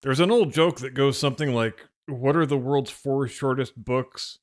There's an old joke that goes something like, what are the world's four shortest books?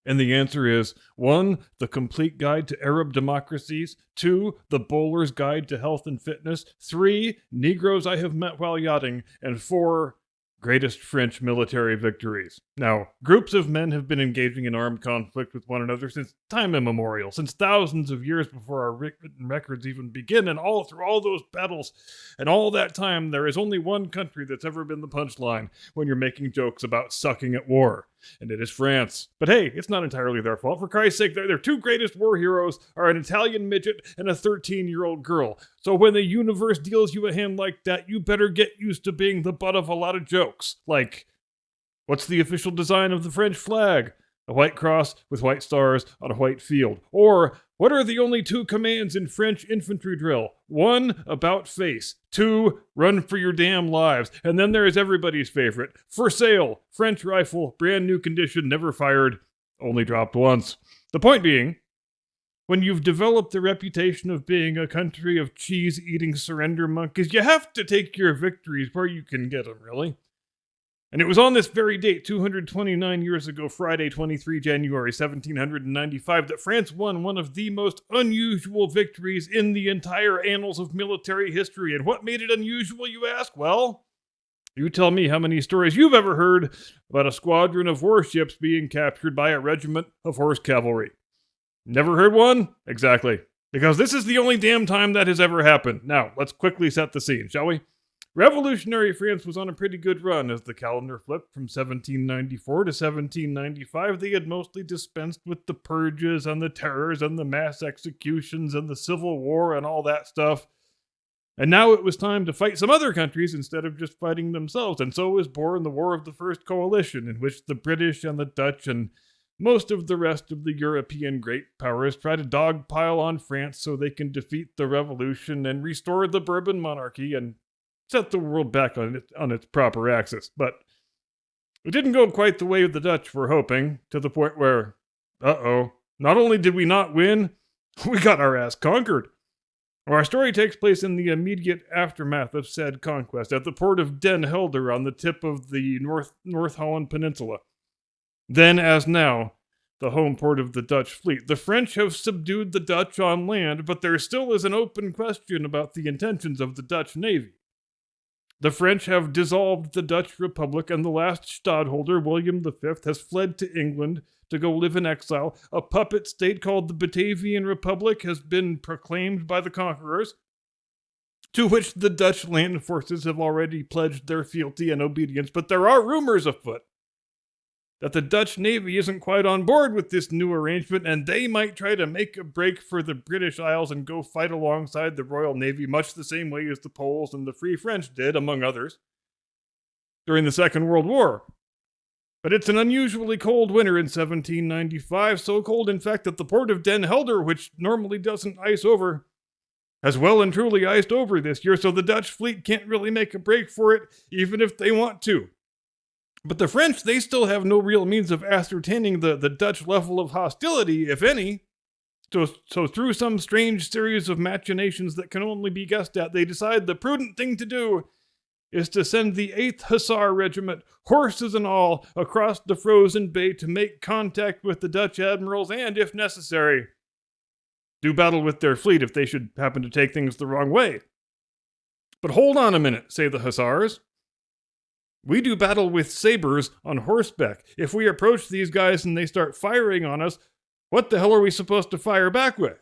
And the answer is 1, The Complete Guide to Arab Democracies, 2, The Bowler's Guide to Health and Fitness, 3, Negroes I Have Met While Yachting, and 4, Greatest French Military Victories. Now, groups of men have been engaging in armed conflict with one another since time immemorial, since thousands of years before our written records even begin, and all through all those battles and all that time, there is only one country that's ever been the punchline when you're making jokes about sucking at war, and it is France. But hey, it's not entirely their fault. For Christ's sake, their two greatest war heroes are an Italian midget and a 13-year-old girl. So when the universe deals you a hand like that, you better get used to being the butt of a lot of jokes. Like, what's the official design of the French flag? A white cross with white stars on a white field. Or, what are the only two commands in French infantry drill? 1, about face. 2, run for your damn lives. And then there is everybody's favorite. For sale, French rifle, brand new condition, never fired, only dropped once. The point being, when you've developed the reputation of being a country of cheese-eating surrender monkeys, you have to take your victories where you can get them, really. And it was on this very date, 229 years ago, Friday, 23 January 1795, that France won one of the most unusual victories in the entire annals of military history. And what made it unusual, you ask? Well, you tell me how many stories you've ever heard about a squadron of warships being captured by a regiment of horse cavalry. Never heard one? Exactly. Because this is the only damn time that has ever happened. Now, let's quickly set the scene, shall we? Revolutionary France was on a pretty good run as the calendar flipped from 1794 to 1795. They had mostly dispensed with the purges and the terrors and the mass executions and the Civil War and all that stuff. And now it was time to fight some other countries instead of just fighting themselves. And so was born the War of the First Coalition, in which the British and the Dutch and most of the rest of the European great powers try to dogpile on France so they can defeat the revolution and restore the Bourbon monarchy and set the world back on its proper axis. But it didn't go quite the way the Dutch were hoping, to the point where, not only did we not win, we got our ass conquered. Our story takes place in the immediate aftermath of said conquest at the port of Den Helder on the tip of the North Holland Peninsula. Then, as now, the home port of the Dutch fleet. The French have subdued the Dutch on land, but there still is an open question about the intentions of the Dutch Navy. The French have dissolved the Dutch Republic, and the last stadholder, William V, has fled to England to go live in exile. A puppet state called the Batavian Republic has been proclaimed by the conquerors, to which the Dutch land forces have already pledged their fealty and obedience. But there are rumors afoot that the Dutch Navy isn't quite on board with this new arrangement, and they might try to make a break for the British Isles and go fight alongside the Royal Navy, much the same way as the Poles and the Free French did, among others, during the Second World War. But it's an unusually cold winter in 1795, so cold, in fact, that the port of Den Helder, which normally doesn't ice over, has well and truly iced over this year, so the Dutch fleet can't really make a break for it, even if they want to. But the French, they still have no real means of ascertaining the Dutch level of hostility, if any. So through some strange series of machinations that can only be guessed at, they decide the prudent thing to do is to send the 8th Hussar Regiment, horses and all, across the frozen bay to make contact with the Dutch admirals and, if necessary, do battle with their fleet if they should happen to take things the wrong way. But hold on a minute, say the Hussars. We do battle with sabers on horseback. If we approach these guys and they start firing on us, what the hell are we supposed to fire back with?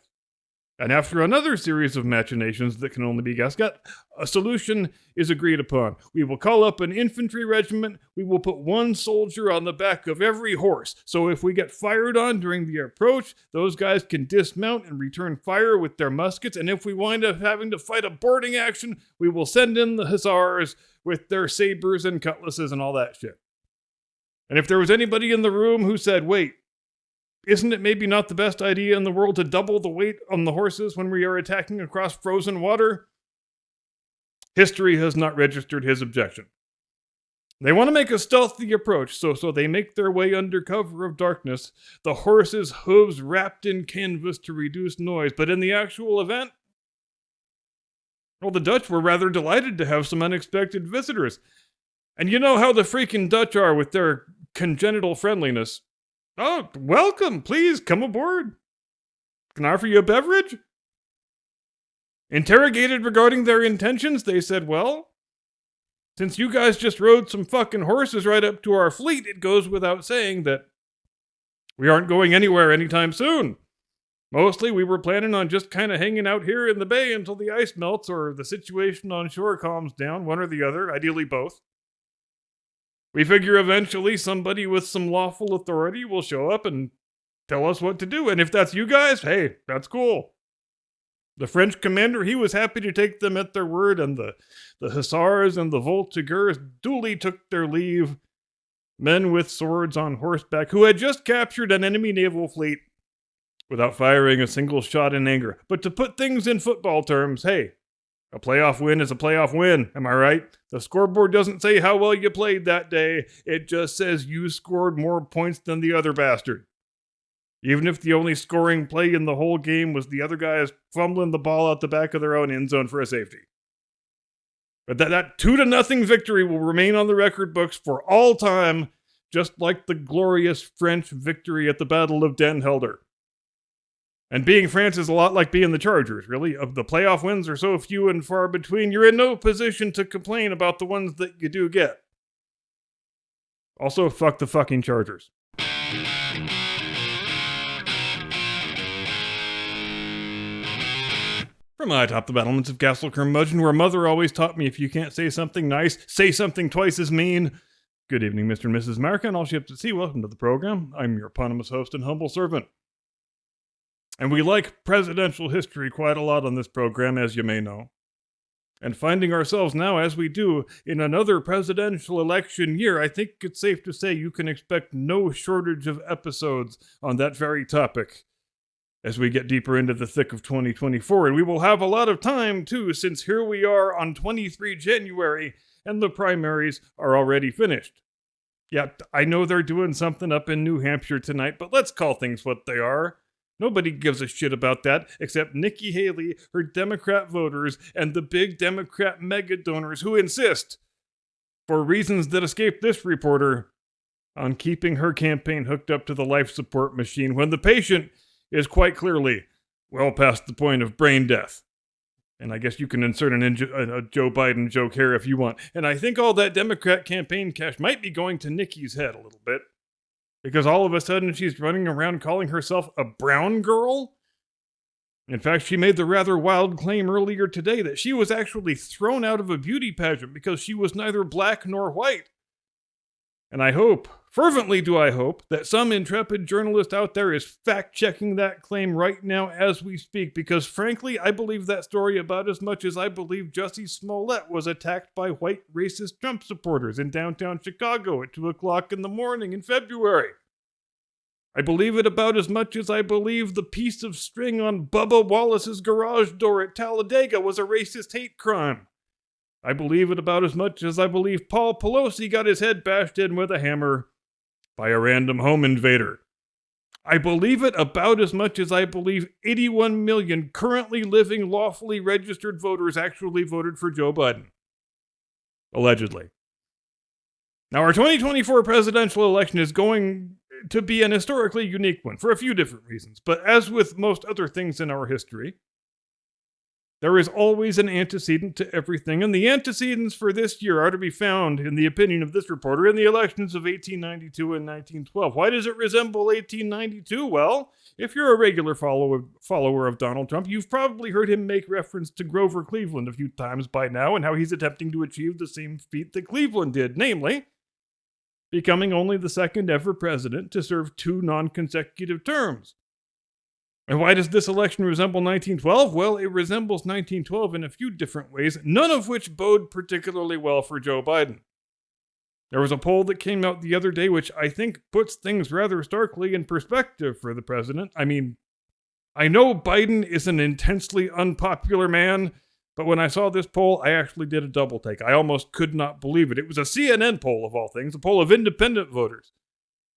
And after another series of machinations that can only be guessed at, a solution is agreed upon. We will call up an infantry regiment. We will put one soldier on the back of every horse. So if we get fired on during the approach, those guys can dismount and return fire with their muskets. And if we wind up having to fight a boarding action, we will send in the hussars with their sabers and cutlasses and all that shit. And if there was anybody in the room who said, wait, isn't it maybe not the best idea in the world to double the weight on the horses when we are attacking across frozen water? History has not registered his objection. They want to make a stealthy approach, so they make their way under cover of darkness, the horses' hooves wrapped in canvas to reduce noise. But in the actual event, well, the Dutch were rather delighted to have some unexpected visitors. And you know how the freaking Dutch are with their congenital friendliness. Oh, welcome. Please come aboard. Can I offer you a beverage? Interrogated regarding their intentions, they said, well, since you guys just rode some fucking horses right up to our fleet, it goes without saying that we aren't going anywhere anytime soon. Mostly, we were planning on just kind of hanging out here in the bay until the ice melts or the situation on shore calms down, one or the other, ideally both. We figure eventually somebody with some lawful authority will show up and tell us what to do, and if that's you guys, hey, that's cool. The French commander, he was happy to take them at their word, and the hussars and the voltigeurs duly took their leave, men with swords on horseback who had just captured an enemy naval fleet without firing a single shot in anger. But to put things in football terms, hey, a playoff win is a playoff win, am I right? The scoreboard doesn't say how well you played that day, it just says you scored more points than the other bastard. Even if the only scoring play in the whole game was the other guys fumbling the ball out the back of their own end zone for a safety. But that 2-0 victory will remain on the record books for all time, just like the glorious French victory at the Battle of Den Helder. And being France is a lot like being the Chargers, really. Of the playoff wins are so few and far between, you're in no position to complain about the ones that you do get. Also, fuck the fucking Chargers. From atop the battlements of Castle Curmudgeon, where Mother always taught me if you can't say something nice, say something twice as mean. Good evening, Mr. and Mrs. Marca, and all ships at sea. Welcome to the program. I'm your eponymous host and humble servant. And we like presidential history quite a lot on this program, as you may know. And finding ourselves now, as we do, in another presidential election year, I think it's safe to say you can expect no shortage of episodes on that very topic as we get deeper into the thick of 2024. And we will have a lot of time, too, since here we are on 23 January, and the primaries are already finished. Yeah, I know they're doing something up in New Hampshire tonight, but let's call things what they are. Nobody gives a shit about that except Nikki Haley, her Democrat voters, and the big Democrat mega donors who insist, for reasons that escape this reporter, on keeping her campaign hooked up to the life support machine when the patient is quite clearly well past the point of brain death. And I guess you can insert a Joe Biden joke here if you want. And I think all that Democrat campaign cash might be going to Nikki's head a little bit. Because all of a sudden she's running around calling herself a brown girl? In fact, she made the rather wild claim earlier today that she was actually thrown out of a beauty pageant because she was neither black nor white. And I hope, fervently do I hope, that some intrepid journalist out there is fact-checking that claim right now as we speak, because frankly, I believe that story about as much as I believe Jussie Smollett was attacked by white racist Trump supporters in downtown Chicago at 2 o'clock in the morning in February. I believe it about as much as I believe the piece of string on Bubba Wallace's garage door at Talladega was a racist hate crime. I believe it about as much as I believe Paul Pelosi got his head bashed in with a hammer by a random home invader. I believe it about as much as I believe 81 million currently living lawfully registered voters actually voted for Joe Biden. Allegedly. Now, our 2024 presidential election is going to be an historically unique one for a few different reasons, but as with most other things in our history, there is always an antecedent to everything, and the antecedents for this year are to be found, in the opinion of this reporter, in the elections of 1892 and 1912. Why does it resemble 1892? Well, if you're a regular follower of Donald Trump, you've probably heard him make reference to Grover Cleveland a few times by now, and how he's attempting to achieve the same feat that Cleveland did, namely, becoming only the second ever president to serve 2 non-consecutive terms. And why does this election resemble 1912? Well, it resembles 1912 in a few different ways, none of which bode particularly well for Joe Biden. There was a poll that came out the other day which I think puts things rather starkly in perspective for the president. I mean, I know Biden is an intensely unpopular man, but when I saw this poll, I actually did a double take. I almost could not believe it. It was a CNN poll, of all things, a poll of independent voters.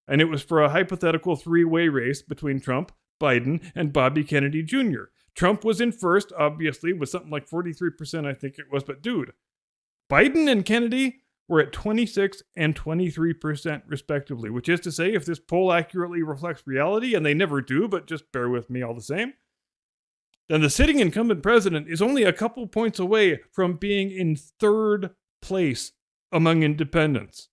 And it was for a hypothetical 3-way race between Trump, Biden, and Bobby Kennedy Jr. Trump was in first, obviously, with something like 43%, I think it was. But dude, Biden and Kennedy were at 26 and 23% respectively, which is to say, if this poll accurately reflects reality, and they never do, but just bear with me all the same, then the sitting incumbent president is only a couple points away from being in third place among independents.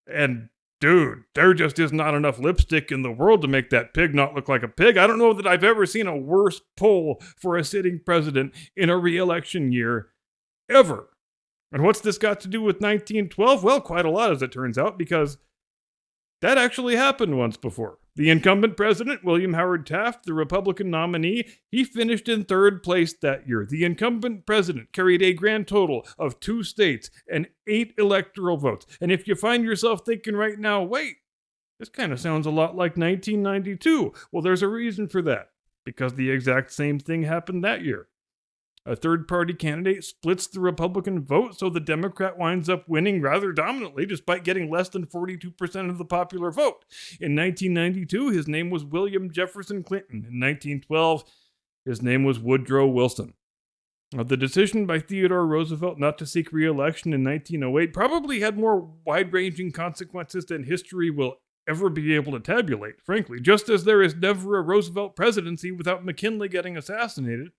And dude, there just is not enough lipstick in the world to make that pig not look like a pig. I don't know that I've ever seen a worse poll for a sitting president in a re-election year ever. And what's this got to do with 1912? Well, quite a lot, as it turns out, because that actually happened once before. The incumbent president, William Howard Taft, the Republican nominee, he finished in third place that year. The incumbent president carried a grand total of 2 states and 8 electoral votes. And if you find yourself thinking right now, wait, this kind of sounds a lot like 1992. Well, there's a reason for that, because the exact same thing happened that year. A third-party candidate splits the Republican vote, so the Democrat winds up winning rather dominantly, despite getting less than 42% of the popular vote. In 1992, his name was William Jefferson Clinton. In 1912, his name was Woodrow Wilson. The decision by Theodore Roosevelt not to seek re-election in 1908 probably had more wide-ranging consequences than history will ever be able to tabulate, frankly. Just as there is never a Roosevelt presidency without McKinley getting assassinated,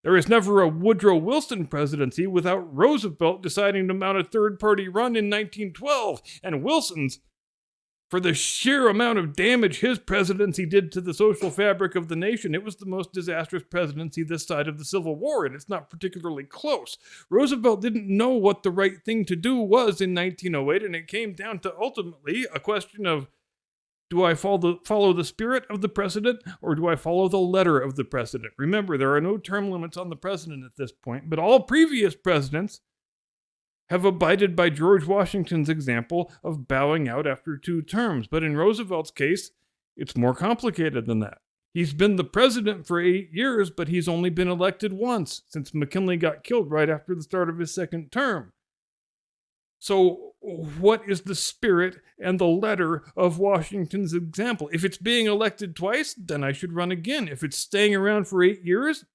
there is never a Woodrow Wilson presidency without Roosevelt deciding to mount a third-party run in 1912, and Wilson's, for the sheer amount of damage his presidency did to the social fabric of the nation, it was the most disastrous presidency this side of the Civil War, and it's not particularly close. Roosevelt didn't know what the right thing to do was in 1908, and it came down to ultimately a question of, do I follow the spirit of the precedent, or do I follow the letter of the precedent? Remember, there are no term limits on the president at this point, but all previous presidents have abided by George Washington's example of bowing out after 2 terms. But in Roosevelt's case, it's more complicated than that. He's been the president for 8 years, but he's only been elected once, since McKinley got killed right after the start of his 2nd term. So what is the spirit and the letter of Washington's example? If it's being elected twice, then I should run again. If it's staying around for 8 years,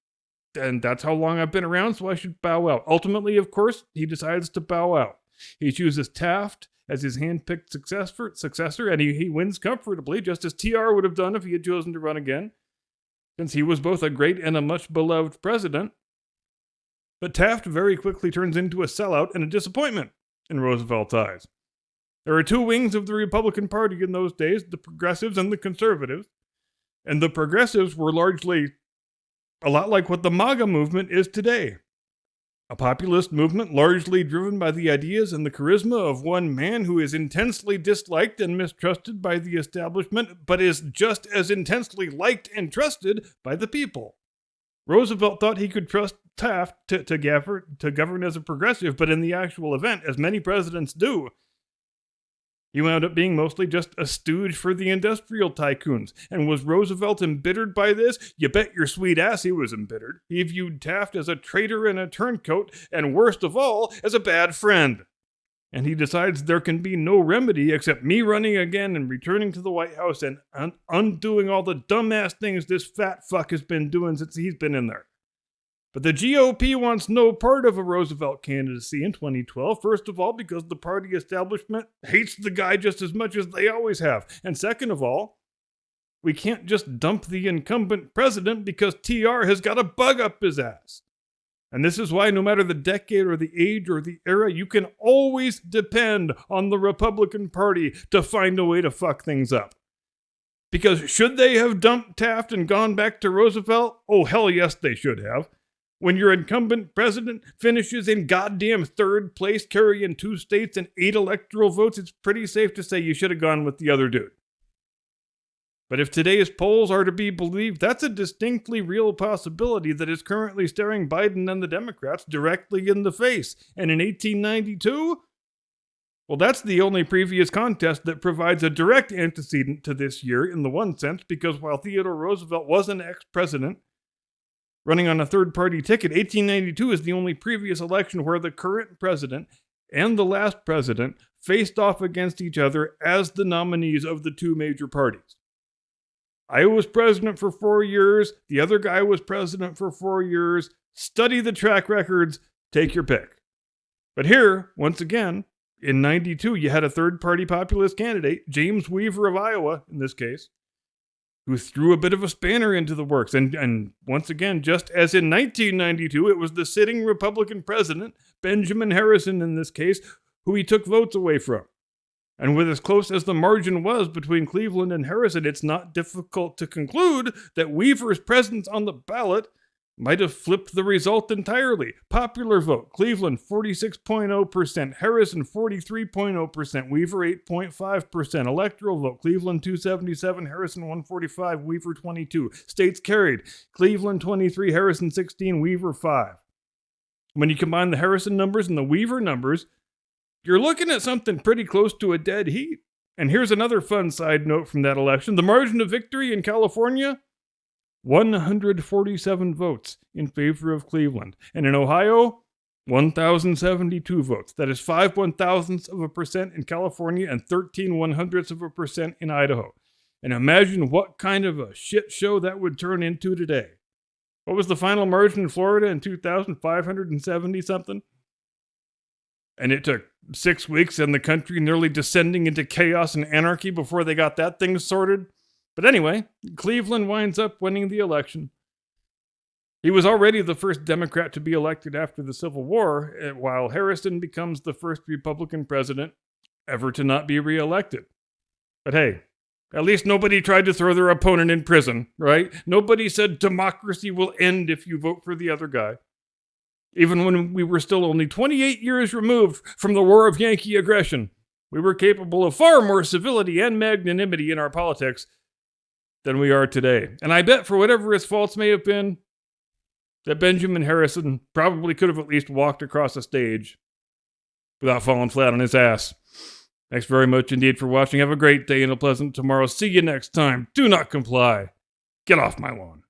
then that's how long I've been around, so I should bow out. Ultimately, of course, he decides to bow out. He chooses Taft as his hand-picked successor, and he wins comfortably, just as TR would have done if he had chosen to run again, since he was both a great and a much-beloved president. But Taft very quickly turns into a sellout and a disappointment in Roosevelt's eyes. There are 2 wings of the Republican Party in those days, the progressives and the conservatives. And the progressives were largely a lot like what the MAGA movement is today. A populist movement largely driven by the ideas and the charisma of one man who is intensely disliked and mistrusted by the establishment, but is just as intensely liked and trusted by the people. Roosevelt thought he could trust Taft to govern as a progressive, but in the actual event, as many presidents do, he wound up being mostly just a stooge for the industrial tycoons. And was Roosevelt embittered by this? You bet your sweet ass he was embittered. He viewed Taft as a traitor and a turncoat, and worst of all, as a bad friend. And he decides there can be no remedy except me running again and returning to the White House and undoing all the dumbass things this fat fuck has been doing since he's been in there. But the GOP wants no part of a Roosevelt candidacy in 2012, first of all, because the party establishment hates the guy just as much as they always have. And second of all, we can't just dump the incumbent president because TR has got a bug up his ass. And this is why no matter the decade or the age or the era, you can always depend on the Republican Party to find a way to fuck things up. Because should they have dumped Taft and gone back to Roosevelt? Oh, hell yes, they should have. When your incumbent president finishes in goddamn 3rd place, carrying 2 states and 8 electoral votes, it's pretty safe to say you should have gone with the other dude. But if today's polls are to be believed, that's a distinctly real possibility that is currently staring Biden and the Democrats directly in the face. And in 1892, well, that's the only previous contest that provides a direct antecedent to this year in the one sense, because while Theodore Roosevelt was an ex-president running on a third-party ticket, 1892 is the only previous election where the current president and the last president faced off against each other as the nominees of the 2 major parties. I was president for 4 years. The other guy was president for 4 years. Study the track records. Take your pick. But here, once again, in 92, you had a third-party populist candidate, James Weaver of Iowa, in this case, who threw a bit of a spanner into the works. And once again, just as in 1992, it was the sitting Republican president, Benjamin Harrison in this case, who he took votes away from. And with as close as the margin was between Cleveland and Harrison, it's not difficult to conclude that Weaver's presence on the ballot might have flipped the result entirely. Popular vote, Cleveland 46.0%, Harrison 43.0%, Weaver 8.5%. Electoral vote, Cleveland 277, Harrison 145, Weaver 22. States carried, Cleveland 23, Harrison 16, Weaver 5. When you combine the Harrison numbers and the Weaver numbers, you're looking at something pretty close to a dead heat. And here's another fun side note from that election. The margin of victory in California, 147 votes in favor of Cleveland. And in Ohio, 1,072 votes. That is 5 1,000ths of a percent in California and 13 100ths of a percent in Idaho. And imagine what kind of a shit show that would turn into today. What was the final margin in Florida in 2,570 something? And it took 6 weeks and the country nearly descending into chaos and anarchy before they got that thing sorted. But anyway, Cleveland winds up winning the election. He was already the first Democrat to be elected after the Civil War, while Harrison becomes the first Republican president ever to not be reelected. But hey, at least nobody tried to throw their opponent in prison, right? Nobody said democracy will end if you vote for the other guy. Even when we were still only 28 years removed from the war of Yankee aggression, we were capable of far more civility and magnanimity in our politics than we are today. And I bet, for whatever his faults may have been, that Benjamin Harrison probably could have at least walked across the stage without falling flat on his ass. Thanks very much indeed for watching. Have a great day and a pleasant tomorrow. See you next time. Do not comply. Get off my lawn.